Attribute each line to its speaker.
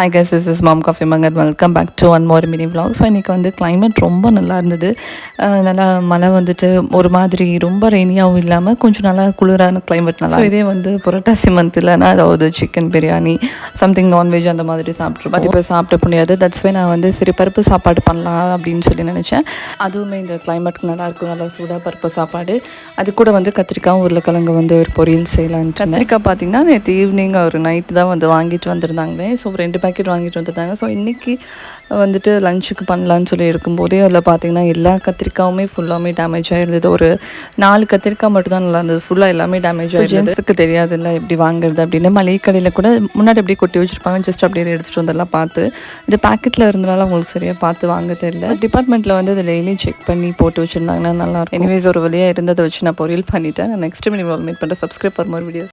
Speaker 1: Hi guys, this is Mom Coffee Mug and welcome back to one more mini vlog. So இன்றைக்கி வந்து climate ரொம்ப நல்லா இருந்தது. நல்லா மழை வந்துட்டு ஒரு மாதிரி ரொம்ப ரெய்னியாகவும் இல்லாமல் கொஞ்சம் நல்லா குளிரான கிளைமேட் நல்லா. இதே வந்து புரட்டாசி மந்த்லனா அதாவது சிக்கன் பிரியாணி சம்திங் நான்வெஜ் அந்த மாதிரி சாப்பிட்ருப்போம். பட் இப்போ சாப்பிட முடியாது. தட்ஸ் வை நான் வந்து சரி பருப்பு சாப்பாடு பண்ணலாம் அப்படின்னு சொல்லி நினச்சேன். அதுவுமே இந்த கிளைமேட்க்கு நல்லாயிருக்கும், நல்லா சூடாக பருப்பு சாப்பாடு. அது கூட வந்து கத்திரிக்காயும் உருளைக்கிழங்கு வந்து ஒரு பொரியல் செய்யலான்னு. கத்திரிக்காய் பார்த்திங்கன்னா நேற்று ஈவினிங் ஒரு நைட்டு தான் வந்து வாங்கிட்டு வந்திருந்தாங்களே. ஸோ 2 பேக்கெட் வாங்கிட்டு வந்துட்டாங்க. ஸோ இன்றைக்கி வந்துட்டு லஞ்சுக்கு பண்ணலான்னு சொல்லி இருக்கும்போதே அதில் பார்த்திங்கன்னா எல்லா கத்திரிக்காயுமே ஃபுல்லாமே டேமேஜ் ஆகிருந்தது. ஒரு 4 கத்திரிக்காய் மட்டும் தான் நல்லா இருந்தது, ஃபுல்லாக எல்லாமே டேமேஜ் ஆகிருந்தது. ஜென்ஸுக்கு தெரியாது இல்லை எப்படி வாங்குறது அப்படின்னு. மளிகை கடையில் கூட முன்னாடி அப்படியே கொட்டி வச்சுருப்பாங்க, ஜஸ்ட் அப்படியே எடுத்துகிட்டு வந்தெல்லாம் பார்த்து. இது பேக்கெட்டில் இருந்தனால அவங்களுக்கு சரியாக பார்த்து வாங்க தெரியல. டிபார்ட்மெண்ட்டில் வந்து அதை டெய்லி செக் பண்ணி போட்டு வச்சுருந்தாங்கன்னா நல்லாயிருக்கும். எனிவேஸ் ஒரு வழியாக இருந்ததை வச்சு நான் பொரியல் பண்ணிவிட்டேன். நெக்ஸ்ட் மினி மீட் பண்ணுறேன். Subscribe for more videos.